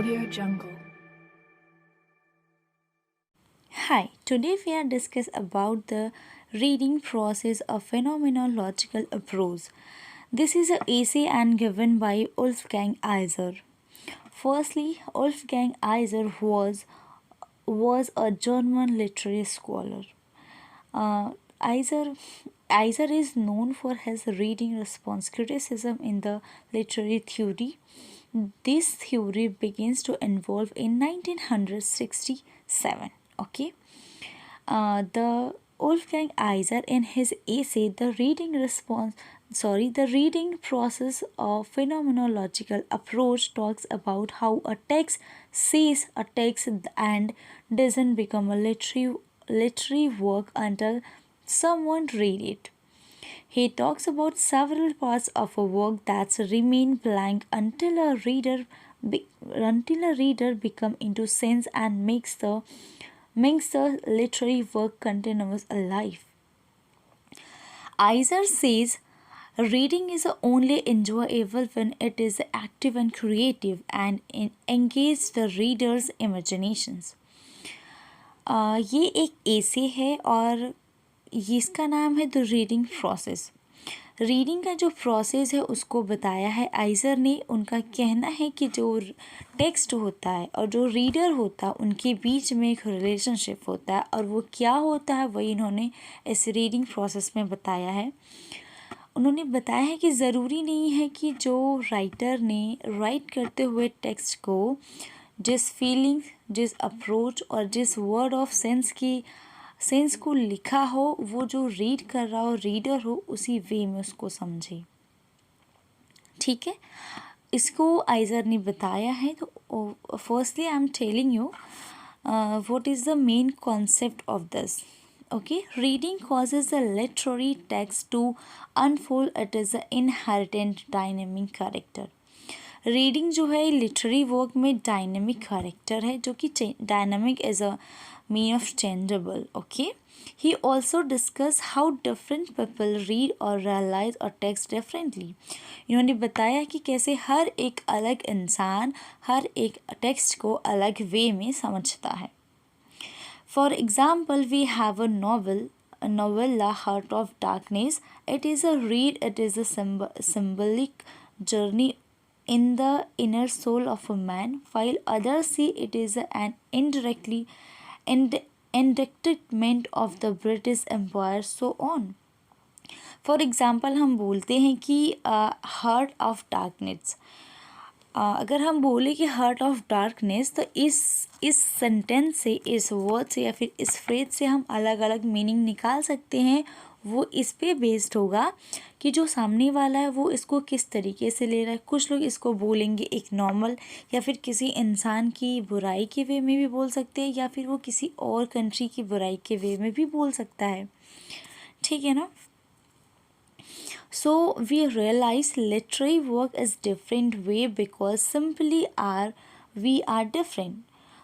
Audio Jungle. Hi, today we are discussing about the reading process of phenomenological approach. This is an essay and given by Wolfgang Iser. Firstly, Wolfgang Iser was a German literary scholar. Uh, Iser, Iser is known for his reading response criticism in the literary theory. This theory begins to evolve in 1967. Okay, the Wolfgang Iser in his essay The Reading Process of Phenomenological Approach talks about how a text says a text and doesn't become a literary work until someone read it. He talks about several parts of a work that remain blank until a reader become into sense and makes the literary work continuous alive. Iser says reading is only enjoyable when it is active and creative and engage the reader's imaginations. ये एक ऐसे है और इसका नाम है the reading process. Reading का जो प्रोसेस है उसको बताया है आइज़र ने। उनका कहना है कि जो टेक्स्ट होता है और जो रीडर होता है उनके बीच में एक रिलेशनशिप होता है, और वो क्या होता है वही इन्होंने इस रीडिंग प्रोसेस में बताया है। उन्होंने बताया है कि ज़रूरी नहीं है कि जो राइटर ने राइट करते हुए टेक्स्ट को जिस फीलिंग, जिस अप्रोच और जिस वर्ड ऑफ सेंस को लिखा हो, वो जो रीड कर रहा हो रीडर हो उसी वे में उसको समझे। ठीक है, इसको आइज़र ने बताया है। तो firstly I am telling you what is the main concept of this. Okay, reading causes the literary text to unfold. It is the inherent dynamic character. Reading जो है लिटरेरी वर्क में डायनेमिक कैरेक्टर है, जो कि dynamic as a mean of changeable. Okay, he also discuss how different people read और realise और text differently. इन्होंने बताया कि कैसे हर एक अलग इंसान हर एक टेक्स्ट को अलग वे में समझता है. For example, we have a novella Heart of Darkness. It is a read, it is a symbolic journey in the inner soul of a man, while others see it is an indictment of the British Empire, so on. For example हम बोलते हैं कि heart of darkness, अगर हम बोले कि heart of darkness, तो इस सेंटेंस से, इस वर्ड से या फिर इस फ्रेज से हम अलग अलग मीनिंग निकाल सकते हैं. वो इस पे बेस्ड होगा कि जो सामने वाला है वो इसको किस तरीके से ले रहा है. कुछ लोग इसको बोलेंगे एक नॉर्मल या फिर किसी इंसान की बुराई के वे में भी बोल सकते हैं, या फिर वो किसी और कंट्री की बुराई के वे में भी बोल सकता है. ठीक है ना. So we realize literary work is different way because simply we are different.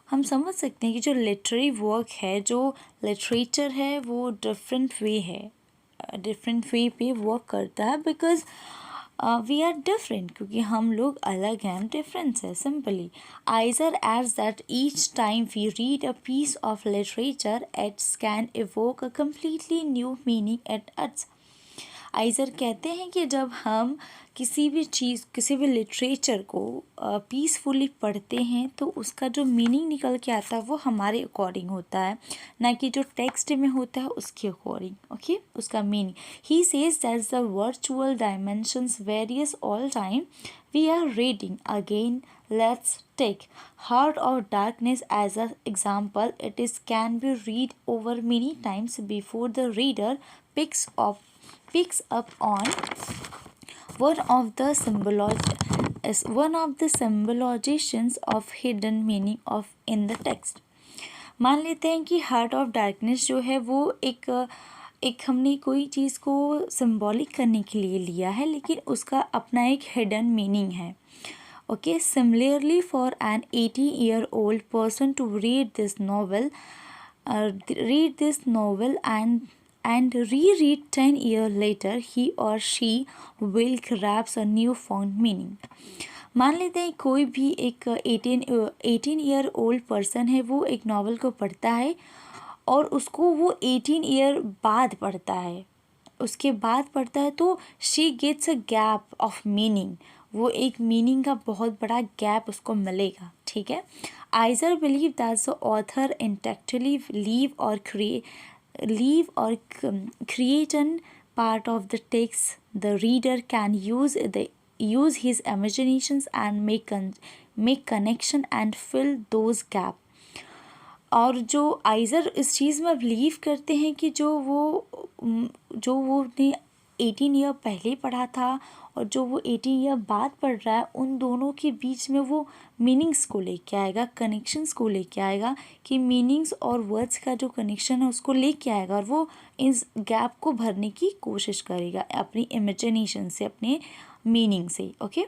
हम समझ सकते हैं कि जो लिटरेरी वर्क है, जो लिटरेचर है, वो डिफरेंट वे है, डिफरेंट वे पे वर्क करता है बिकॉज वी आर डिफरेंट, क्योंकि हम लोग अलग हैं, डिफरेंस है simply. Iser adds that each time we read a piece of literature it's can evoke a completely new meaning at its. Iser कहते हैं कि जब हम किसी भी चीज़, किसी भी लिटरेचर को पीसफुली पढ़ते हैं तो उसका जो मीनिंग निकल के आता है वो हमारे अकॉर्डिंग होता है, ना कि जो टेक्स्ट में होता है उसके अकॉर्डिंग. ओके, उसका meaning. He says that the virtual dimensions various all time we are reading. Again let's take Heart of Darkness as an example. It is can be read over many times before the reader picks up on one of the symbolizations of hidden meaning of in the text. मान लेते हैं कि heart of darkness जो है वो एक हमने कोई चीज़ को सिंबॉलिक करने के लिए लिया है, लेकिन उसका अपना एक हिडन मीनिंग है. Okay, similarly, for an 80-year-old person to read this novel and reread 10 years later, he or she will grasp a newfound meaning. मान लेते हैं कोई भी एक 18 ओल्ड पर्सन है, वो एक नावल को पढ़ता है और उसको वो 18 ईयर बाद पढ़ता है, उसके बाद पढ़ता है, तो she gets a gap of meaning, वो एक मीनिंग का बहुत बड़ा गैप उसको मिलेगा, ठीक है। आइजर believe that the author intellectually leave or create an part of the text. The reader can use his imaginations and make connection and fill those gap. और जो आइज़र इस चीज़ में बिलीव करते हैं कि जो वो ने 18 ईयर पहले पढ़ा था और जो वो 18 ईयर बाद पढ़ रहा है, उन दोनों के बीच में वो मीनिंग्स को लेके आएगा, कनेक्शंस को लेके आएगा, कि मीनिंग्स और वर्ड्स का जो कनेक्शन है उसको लेके आएगा और वो इस गैप को भरने की कोशिश करेगा अपनी इमेजिनेशन से, अपने मीनिंग से, okay.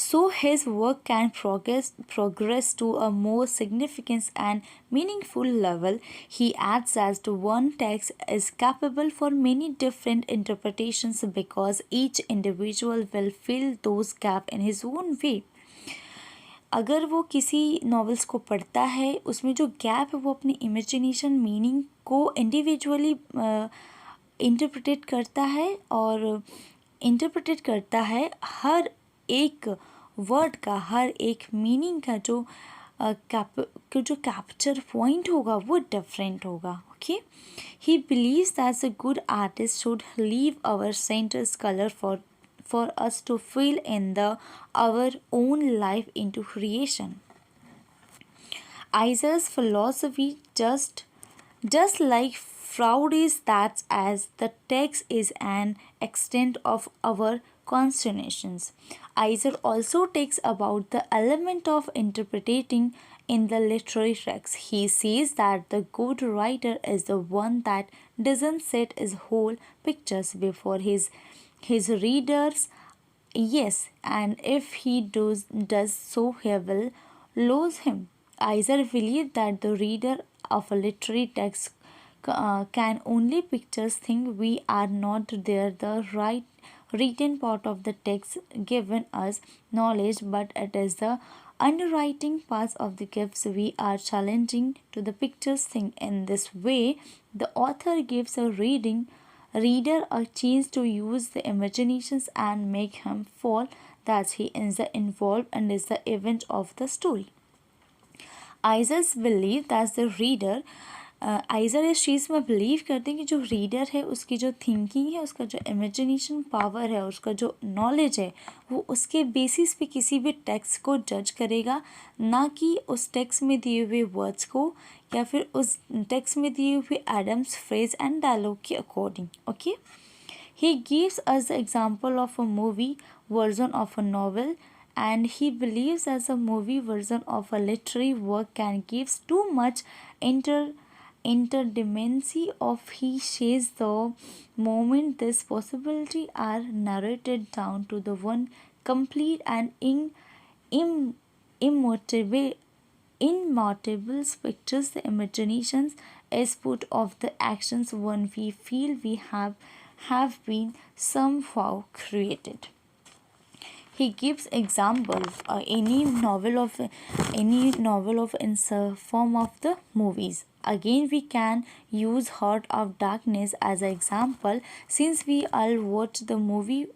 So his work can progress to a more significant and meaningful level. He adds that one text is capable for many different interpretations because each individual will fill those gaps in his own way. अगर वो किसी novels को पढ़ता है, उसमें जो gap है वो अपनी इमेजिनेशन मीनिंग को इंडिविजुअली इंटरप्रेटेट करता है हर एक वर्ड का, हर एक मीनिंग का जो कैप्चर पॉइंट होगा वो डिफरेंट होगा, okay. He believes that a good artist should leave our centres colour for us to fill in our own life into creation. Iser's philosophy just like Freud is that as the text is an extent of our constitutions. Iser also takes about the element of interpreting in the literary text. He says that the good writer is the one that doesn't set his whole pictures before his readers. Yes, and if he does so, he will lose him. Iser believes that the reader of a literary text can only picture things we are not there. The written part of the text given us knowledge, but it is the underwriting parts of the gifts we are challenging to the pictures thing. In this way, the author gives a reader a chance to use the imaginations and make him feel that he is involved and is the event of the story. Iser's believe that the reader IISER इस चीज़ में believe करते हैं कि जो reader है उसकी जो thinking है, उसका जो इमेजिनेशन पावर है, उसका जो नॉलेज है, वो उसके बेसिस पे किसी भी टेक्स्ट को जज करेगा, ना कि उस टेक्स्ट में दिए हुए वर्ड्स को या फिर उस टेक्स्ट में दिए हुए एडम्स फ्रेज एंड डायलॉग के according, okay. He gives us the example of a movie version of a novel and he believes as a movie version of a literary work can give too much interdependency of he says the moment this possibility are narrated down to the one complete and immortable pictures, the imaginations is put of the actions one we feel we have been somehow created. He gives examples any novel of in form of the movies. Again, we can use Heart of Darkness as an example, since we all watch the movie.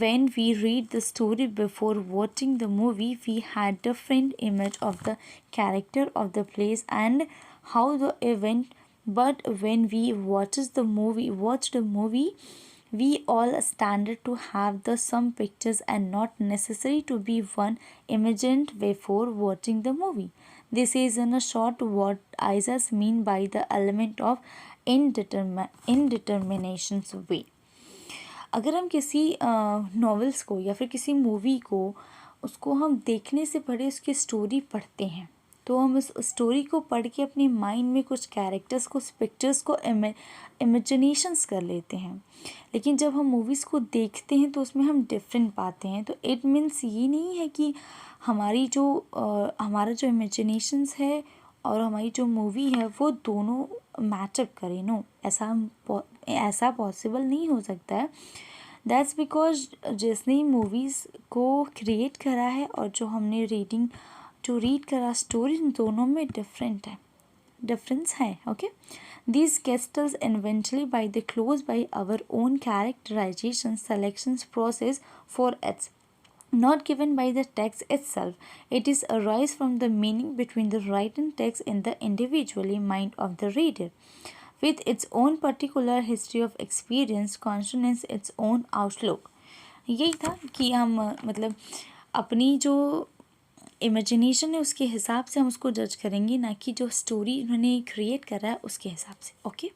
When we read the story before watching the movie, we had different image of the character, of the place, and how the event. But when we watch the movie, we all standard to have the some pictures and not necessary to be one imagined before watching the movie. This is in a short what Iser mean by the element of indeterminations way. अगर हम किसी novels को या फिर किसी movie को उसको हम देखने से पहले उसकी स्टोरी पढ़ते हैं, तो हम उस स्टोरी को पढ़ के अपने माइंड में कुछ कैरेक्टर्स को, पिक्चर्स को इमेजिनेशंस कर लेते हैं। लेकिन जब हम मूवीज़ को देखते हैं तो उसमें हम डिफरेंट पाते हैं। तो इट मीन्स ये नहीं है कि हमारा जो इमेजिनेशंस है और हमारी जो मूवी है वो दोनों मैचअप करें। नो, ऐसा पॉसिबल नहीं हो सकता है। दैट्स बिकॉज जिसने मूवीज़ को क्रिएट करा है और जो हमने रीड करा स्टोरी, दोनों में डिफरेंस है. Okay, these castles eventually by the close by our own characterization selections process for its not given by the text itself. It is arise from the meaning between the written text in the individually mind of the reader, with its own particular history of experience, consonance, its own outlook. यही था कि हम मतलब अपनी जो imagination है उसके हिसाब से हम उसको जज करेंगे, ना कि जो स्टोरी उन्होंने क्रिएट करा है उसके हिसाब से. Okay,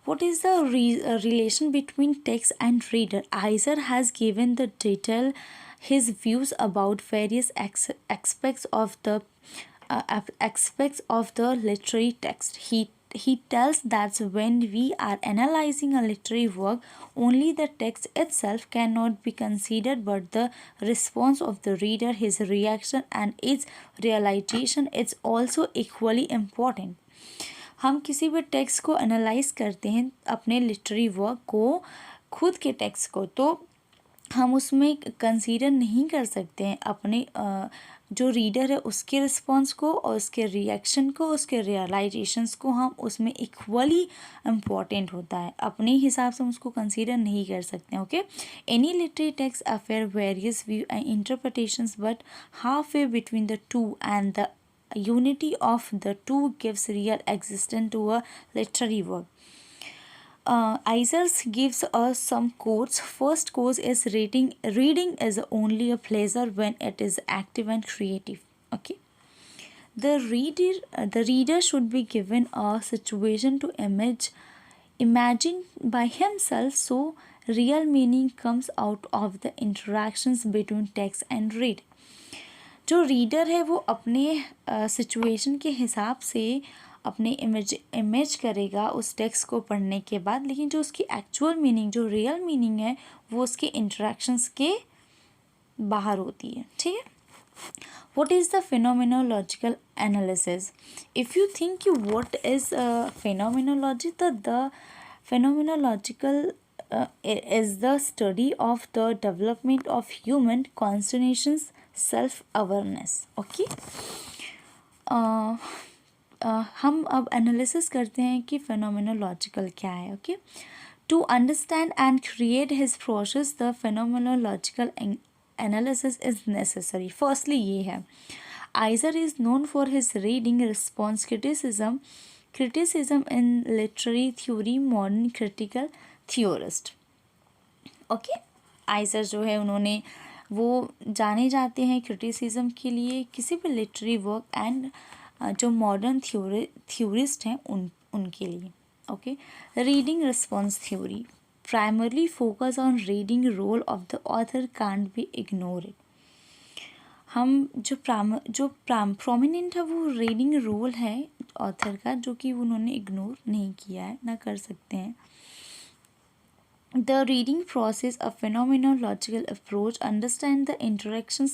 what is the relation between text and reader? Iser has given the detail his views about various aspects of the literary text. He tells that when we are analyzing a literary work, only the text itself cannot be considered, but the response of the reader, his reaction, and its realization is also equally important. हम किसी भी text को analyse करते हैं, अपने literary work को, खुद के टेक्स्ट को, तो हम उसमें कंसीडर नहीं कर सकते हैं अपने जो रीडर है उसके रिस्पॉन्स को और उसके रिएक्शन को, उसके रियलाइजेशंस को हम उसमें इक्वली इम्पॉर्टेंट होता है. अपने हिसाब से हम उसको कंसीडर नहीं कर सकते. Okay, any literary text affair various view and interpretations, but half way between the two and the unity of the two gives real existence to a literary work. Iser gives us some quotes. First quote is reading is only a pleasure when it is active and creative. Okay, the reader should be given a situation to imagine by himself, so real meaning comes out of the interactions between text and read. जो reader है वो अपने situation के हिसाब से अपने image करेगा उस टेक्स्ट को पढ़ने के बाद, लेकिन जो उसकी एक्चुअल मीनिंग, जो रियल मीनिंग है, वो उसके इंटरेक्शंस के बाहर होती है. ठीक है. What is the phenomenological analysis? If you think what is phenomenology, the phenomenological is the study of the development of human consciousness, self awareness. Okay, हम अब एनालिसिस करते हैं कि phenomenological क्या है. Okay, to understand and create his process the phenomenological analysis is necessary. Firstly ये है, Iser is known for his reading response criticism in literary theory, modern critical theorist. Okay, Iser जो है उन्होंने वो जाने जाते हैं क्रिटिसिज्म के लिए किसी भी लिटरेरी वर्क एंड जो मॉडर्न थ्योरिस्ट हैं उनके लिए. Okay, reading response theory primarily focus on reading role of the author can't be ignored. हम जो प्रोमिनेंट है वो रीडिंग रोल है ऑथर का, जो कि उन्होंने इग्नोर नहीं किया है, ना कर सकते हैं. The reading process, a phenomenological approach, understand the interactions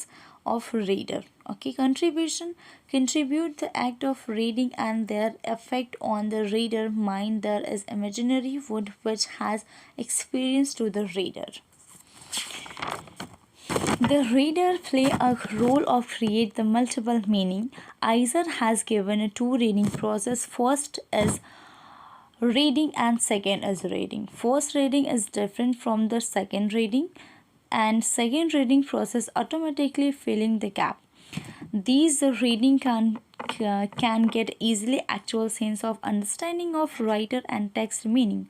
of reader. Okay, contribute the act of reading and their effect on the reader mind. There is imaginary wood which has experience to the reader. The reader play a role of create the multiple meaning. Iser has given a two reading process. First is reading and second is reading. First reading is different from the second reading, and second reading process automatically filling the gap. These reading can get easily actual sense of understanding of writer and text meaning.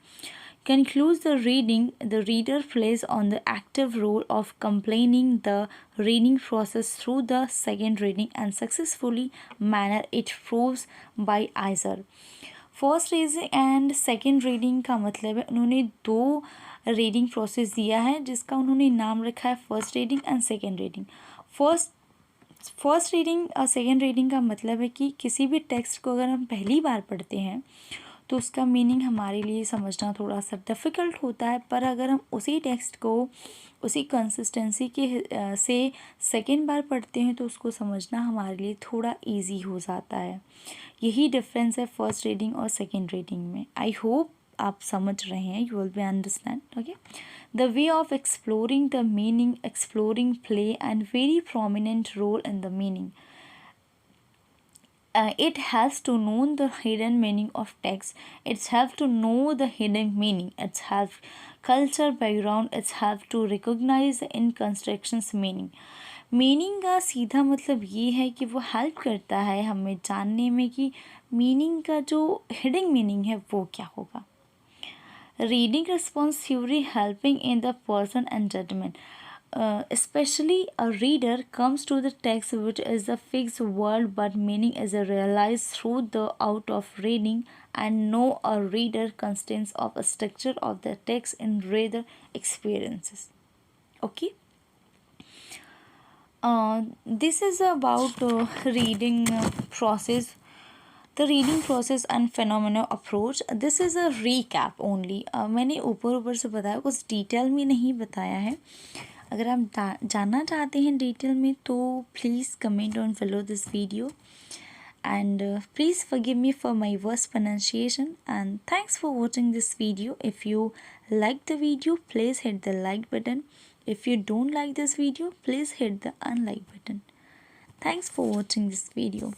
Concludes the reading, the reader plays on the active role of completing the reading process through the second reading and successfully manner it proves by Iser. First reading and second reading का मतलब है उन्होंने दो reading process दिया है जिसका उन्होंने नाम रखा है first reading and second reading. First reading और सेकेंड रीडिंग का मतलब है कि किसी भी टेक्स्ट को अगर हम पहली बार पढ़ते हैं तो उसका मीनिंग हमारे लिए समझना थोड़ा सा डिफ़िकल्ट होता है, पर अगर हम उसी टेक्स्ट को उसी कंसिस्टेंसी के से सेकेंड बार पढ़ते हैं तो उसको समझना हमारे लिए थोड़ा इजी हो जाता है. यही डिफरेंस है फर्स्ट रीडिंग और सेकेंड रीडिंग में. आई होप आप समझ रहे हैं, you will be understand. Okay, the way of exploring the meaning, exploring play and very prominent role in the meaning. It helps to know the hidden meaning of text. It's help to know the hidden meaning. It's help culture background. It's help to recognize in constructions meaning. Meaning का सीधा मतलब ये है कि वो help करता है हमें जानने में कि मीनिंग का जो हिडन मीनिंग है वो क्या होगा. Reading response theory helping in the person and judgment. Especially a reader comes to the text which is a fixed word but meaning is realized through the out of reading, and no a reader constants of a structure of the text in rather experiences. Okay. This is about reading process, the reading process and phenomenal approach. This is a recap only. मैंने ऊपर ऊपर से बताया, कुछ detail में नहीं बताया है. अगर आप जानना चाहते हैं डिटेल में तो please comment on below this video, and please forgive me for my worst pronunciation, and thanks for watching this video. If you like the video, please hit the like button. If you don't like this video, please hit the unlike button. Thanks for watching this video.